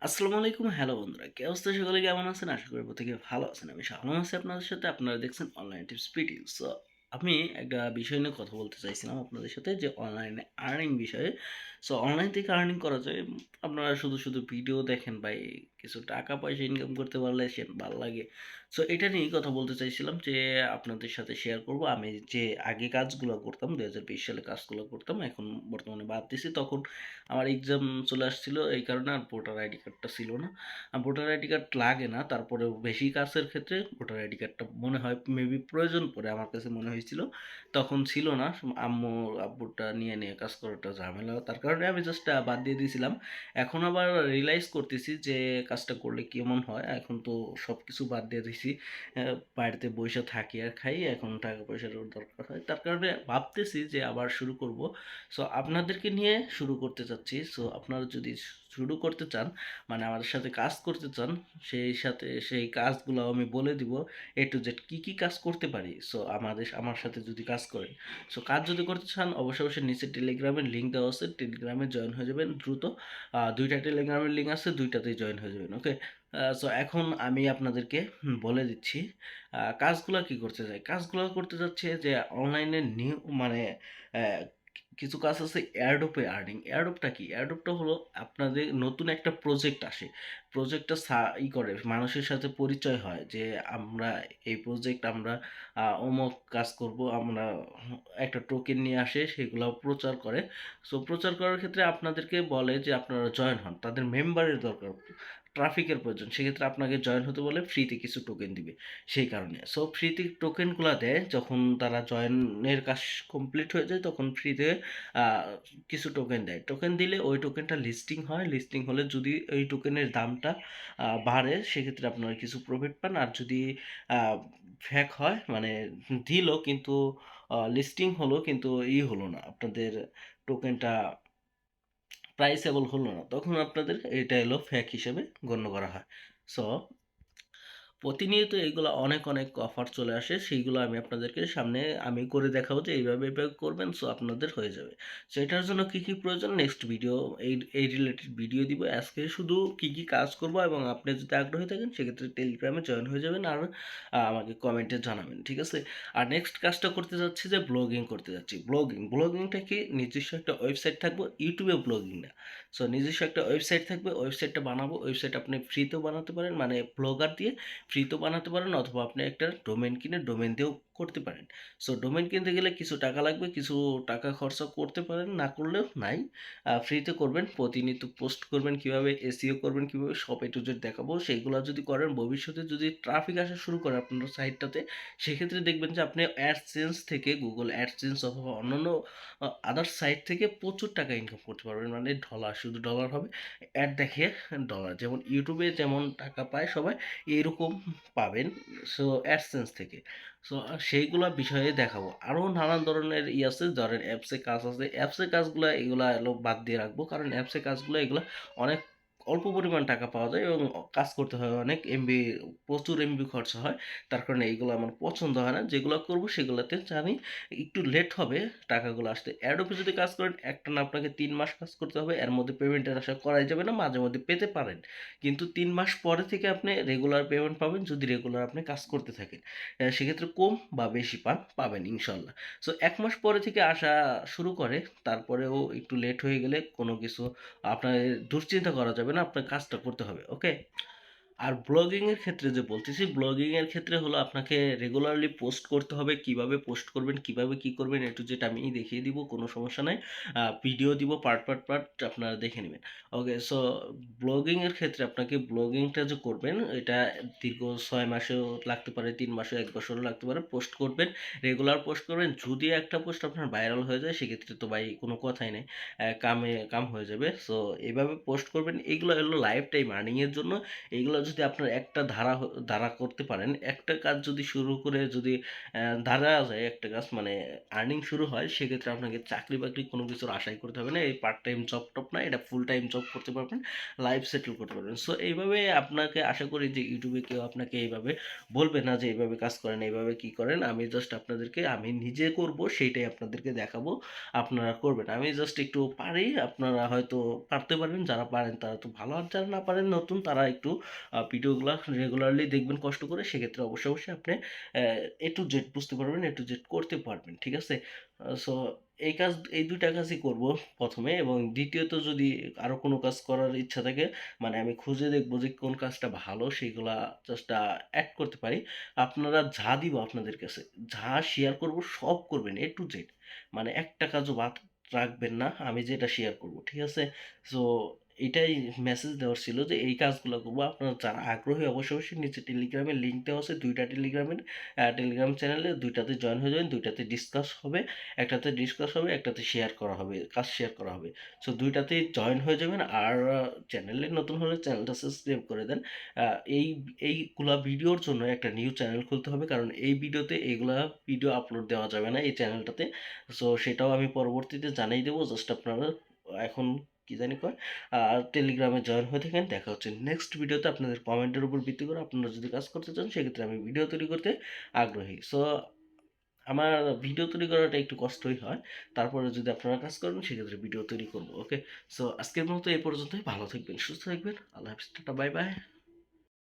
আসসালামু আলাইকুম। হ্যালো বন্ধুরা, কি অবস্থা? সকলে কেমন আছেন? আশা করি প্রত্যেকে ভালো আছেন। আমি শাহনাজ আছি আপনাদের সাথে। আপনারা দেখছেন অনলাইন টিপস পিটি। সো আমি একটা বিষয় নিয়ে কথা বলতে চাইছিলাম আপনাদের সাথে, যে অনলাইনে আর্নিং বিষয়ে। সো অনলাইন থেকে আর্নিং করা যায়। আপনারা শুধু শুধু ভিডিও দেখেন ভাই, কিছু টাকা পয়সা ইনকাম করতে পারলে সে ভালো লাগে। সো এটা নিয়েই কথা বলতে চাইছিলাম, যে আপনাদের সাথে শেয়ার করব। আমি যে আগে কাজগুলো করতাম, 2020 সালে কাজগুলো করতাম, এখন বর্তমানে বাদ দিছি। তখন আমার এক্সাম চলে আসছিল, এই কারণে আর ভোটার আইডি কার্ডটা ছিল না। আর ভোটার আইডি কার্ড লাগে না, তারপরেও বেশি কাজের ক্ষেত্রে ভোটার আইডি কার্ডটা মনে হয় মেবি প্রয়োজন পড়ে, আমার কাছে মনে হয়েছিল। তখন ছিল না, আম্মু আব্বুটা নিয়ে নিয়ে কাজ করাটা ঝামেলা, তার কারণে আমি জাস্ট বাদ দিয়ে দিয়েছিলাম। এখন আবার রিয়েলাইজ করতেছি যে কাজটা করলে কেমন হয়। এখন তো সব কিছু বাদ দিয়ে দিয়েছি, বাড়িতে বসে থাকি আর খাই, এখন টাকা পয়সার দরকার হয়, তার কারণে ভাবতেছি যে আবার শুরু করব। সো আপনাদেরকে নিয়ে শুরু করতে চাচ্ছি। সো আপনারা যদি শুরু করতে চান, মানে আমাদের সাথে কাজ করতে চান, সেই কাজগুলো আমি বলে দিব, A to Z কী কী কাজ করতে পারি। সো আমার সাথে যদি কাজ করেন, সো কাজ যদি করতে চান, অবশ্যই অবশ্যই নিচে টেলিগ্রামের লিঙ্ক দেওয়া আছে, টেলিগ্রামে জয়েন হয়ে যাবেন দ্রুত। দুইটা টেলিগ্রামের লিঙ্ক আছে, দুইটাতেই জয়েন হয়ে যাবেন। ওকে। সো এখন আমি আপনাদেরকে বলে দিচ্ছি কাজগুলো কি করতে চাই। কাজগুলো করতে যাচ্ছে যে অনলাইনে নিউ মানে আহ, কিছু কাজ আছে এয়ারড্রপে আর্নিং। এয়ারড্রপটা কি? এয়ারড্রপটা হলো আপনাদের নতুন একটা প্রজেক্ট আসে, প্রজেক্টটা করে মানুষের সাথে পরিচয় হয়, যে আমরা এই প্রজেক্ট আমরা অমুক কাজ করব, আমরা একটা টোকেন নিয়ে আসে, সেগুলো প্রচার করে। সো প্রচার করার ক্ষেত্রে আপনাদেরকে বলে যে আপনারা জয়েন হন, তাদের মেম্বারের দরকার, ট্রাফিকের প্রয়োজন, সেক্ষেত্রে আপনাকে জয়েন হতে বলে, ফ্রিতে কিছু টোকেন দিবে। সেই কারণে সো ফ্রিতে টোকেনগুলো দেয়, যখন তারা জয়েনের কাজ কমপ্লিট হয়ে যায় তখন ফ্রিতে কিছু টোকেন দেয়। টোকেন দিলে ওই টোকেনটা লিস্টিং হয়, লিস্টিং হলে যদি ওই টোকেনের দামটা বাড়ে, সেক্ষেত্রে আপনারা কিছু প্রফিট পান। আর যদি ফ্যাক হয়, মানে দিল কিন্তু লিস্টিং হলো কিন্তু হলো না, আপনাদের টোকেনটা প্রাইসেবল হলো না, তখন আপনাদের এটা এলো ফ্যাক হিসেবে গণ্য করা হয়। সো প্রতিনিয়ত এইগুলো অনেক অনেক অফার চলে আসে, সেইগুলো আমি আপনাদেরকে সামনে আমি করে দেখাবো যে এইভাবে এইভাবে করবেন, সো আপনাদের হয়ে যাবে। সো এটার জন্য কী কী প্রয়োজন, নেক্সট ভিডিও এই এই রিলেটেড ভিডিও দিব। আজকে শুধু কী কী কাজ করব, এবং আপনি যদি আগ্রহী থাকেন সেক্ষেত্রে টেলিগ্রামে জয়েন হয়ে যাবেন, আর আমাকে কমেন্টে জানাবেন, ঠিক আছে? আর নেক্সট কাজটা করতে যাচ্ছি যে ব্লগিং করতে যাচ্ছি। ব্লগিংটা কি, নিজস্ব একটা ওয়েবসাইট থাকবে, ইউটিউবে ব্লগিং না। সো নিজস্ব একটা ওয়েবসাইট থাকবে, ওয়েবসাইটটা বানাবো। ওয়েবসাইট আপনি ফ্রিতেও বানাতে পারেন, মানে ব্লগার দিয়ে ফ্রিতেও বানাতে পারেন, অথবা আপনি একটা ডোমেন কিনে ডোমেন দিয়েও করতে পারেন। সো ডোমেন কিনতে গেলে কিছু টাকা লাগবে, কিছু টাকা খরচা করতে পারেন, না করলেও নাই। ফ্রিতে করবেন, প্রতিনিয়ত পোস্ট করবেন, কিভাবে এসইও করবেন, কিভাবে সব A to Z দেখাবো, সেইগুলো যদি করেন, ভবিষ্যতে যদি ট্রাফিক আসা শুরু করে আপনার সাইটটাতে, সেক্ষেত্রে দেখবেন যে আপনি অ্যাডসেন্স থেকে, গুগল অ্যাডসেন্স অথবা অন্যান্য আদার সাইট থেকে প্রচুর টাকা ইনকাম করতে পারবেন, মানে ডলার, শুধু ডলার হবে। অ্যাড দেখে ডলার, যেমন ইউটিউবে যেমন টাকা পায় সবাই, এরকম পাবেন। সো অ্যাডসেন্স থেকে। সো সেইগুলো বিষয়ে দেখাবো। আরও নানান ধরনের আছে, ধরেন অ্যাপসে কাজ আছে, অ্যাপসে কাজগুলো এগুলো এলো বাদ দিয়ে রাখবো, কারণ অ্যাপসে কাজগুলো এগুলো অনেক অল্প পরিমাণ টাকা পাওয়া যায়, এবং কাজ করতে হয় অনেক এমবি, প্রচুর এমবি খরচা হয়। তার কারণে এইগুলো আমার পছন্দ হয় না। যেগুলো করবো সেগুলোতে জানি একটু লেট হবে টাকাগুলো আসতে। অ্যাডোবে যদি কাজ করেন, একটা না আপনাকে 3 মাস কাজ করতে হবে, এর মধ্যে পেমেন্টের আশা করাই যাবে না, মাঝে মধ্যে পেতে পারেন, কিন্তু 3 মাস পরে থেকে আপনি রেগুলার পেমেন্ট পাবেন, যদি রেগুলার আপনি কাজ করতে থাকেন। সেক্ষেত্রে কম বা বেশি পাবেন ইনশাল্লাহ। সো 1 মাস পরে থেকে আসা শুরু করে, তারপরেও একটু লেট হয়ে গেলে কোনো কিছু আপনার দুশ্চিন্তা করা যাবে না, আপনার কাজটা করতে হবে। ওকে। আর ব্লগিংয়ের ক্ষেত্রে যে বলতেছি, ব্লগিংয়ের ক্ষেত্রে হলো আপনাকে রেগুলারলি পোস্ট করতে হবে। কিভাবে পোস্ট করবেন, কিভাবে কি করবেন, A to Z আমি দেখিয়ে দিব, কোনো সমস্যা নাই। ভিডিও দিব, পার্ট পার্ট পার্ট আপনারা দেখে নেবেন। ওকে। সো ব্লগিংয়ের ক্ষেত্রে আপনাকে, ব্লগিংটা যে করবেন, এটা দীর্ঘ 6 মাসেও লাগতে পারে, 3 মাসেও, 1 বছরও লাগতে পারে। পোস্ট করবেন, রেগুলার পোস্ট করবেন। যদি একটা পোস্ট আপনার ভাইরাল হয়ে যায়, সেক্ষেত্রে তো ভাই কোনো কথাই নেই, কাম হয়ে যাবে। সো এইভাবে পোস্ট করবেন। এইগুলো হলো লাইফ টাইম আর্নিংয়ের জন্য। এইগুলো যদি আপনার একটা ধারা করতে পারেন, একটা কাজ যদি শুরু করে যদি ধারা যায় একটা কাজ মানে আর্নিং শুরু হয়, সেক্ষেত্রে আপনাকে চাকরি-বাকরি কোনো কিছুর আশাই করতে হবে না। এই পার্ট টাইম জব-টব না, এটা ফুল টাইম জব করতে পারবেন, লাইফ সেটেল করতে পারবেন। সো এইভাবে আপনাকে আশা করি যে ইউটিউবে কেউ আপনাকে এইভাবে বলবে না যে এইভাবে কাজ করেন, এইভাবে কি করেন। আমি জাস্ট আপনাদেরকে আমি নিজে করব সেইটাই আপনাদেরকে দেখাবো, আপনারা করবেন। আমি জাস্ট একটু পারি, আপনারা হয়তো পারতে পারেন, যারা পারেন তারা তো ভালো, আর যারা না পারেন নতুন তারা একটু ভিডিওগুলো রেগুলারলি দেখবেন কষ্ট করে, সেক্ষেত্রে অবশ্যই অবশ্যই আপনি এ টু জেড বুঝতে পারবেন, এ টু জেড করতে পারবেন, ঠিক আছে? সো এই দুইটা কাজই করব প্রথমে, এবং দ্বিতীয়ত যদি আরও কোনো কাজ করার ইচ্ছা থাকে, মানে আমি খুঁজে দেখবো যে কোন কাজটা ভালো সেইগুলা জাস্ট অ্যাড করতে পারি। আপনারা যা দিব আপনাদের কাছে, যা শেয়ার করব সব করবেন এ টু জেড, মানে একটা কাজও বাদ রাখবেন না, আমি যেটা শেয়ার করব, ঠিক আছে? সো এটাই মেসেজ দেওয়ার ছিল যে এই কাজগুলো করবো। আপনারা যারা আগ্রহী অবশ্যই অবশ্যই নিচে টেলিগ্রামের লিঙ্ক দেওয়া আছে, দুইটা টেলিগ্রামের টেলিগ্রাম চ্যানেলে, দুইটাতে জয়েন হয়ে যাবেন, দুইটাতে ডিসকাস হবে, একটাতে ডিসকাস হবে, একটাতে শেয়ার করা হবে, কাজ শেয়ার করা হবে। সো দুইটাতেই জয়েন হয়ে যাবেন, আর চ্যানেলে নতুন হলে চ্যানেলটা সাবস্ক্রাইব করে দেন। এই এইগুলা ভিডিওর জন্য একটা নিউ চ্যানেল খুলতে হবে, কারণ এই ভিডিওতে এইগুলা ভিডিও আপলোড দেওয়া যাবে না এই চ্যানেলটাতে। সো সেটাও আমি পরবর্তীতে জানিয়ে দেবো, জাস্ট আপনারা এখন কি জানি কয় আর টেলিগ্রামে জয়েন হয়ে থাকেন। দেখা হচ্ছে নেক্সট ভিডিওতে। আপনাদের কমেন্টের উপর ভিত্তি করে আপনারা যদি কাজ করতে চান, সেক্ষেত্রে আমি ভিডিও তৈরি করতে আগ্রহী। সো আমার ভিডিও তৈরি করাটা একটু কষ্টই হয়, তারপরে যদি আপনারা কাজ করেন সেক্ষেত্রে ভিডিও তৈরি করবো। ওকে, সো আজকের মতো এই পর্যন্তই। ভালো থাকবেন, সুস্থ থাকবেন, আল্লাহ হাফিজ, টাটা, বাই বাই।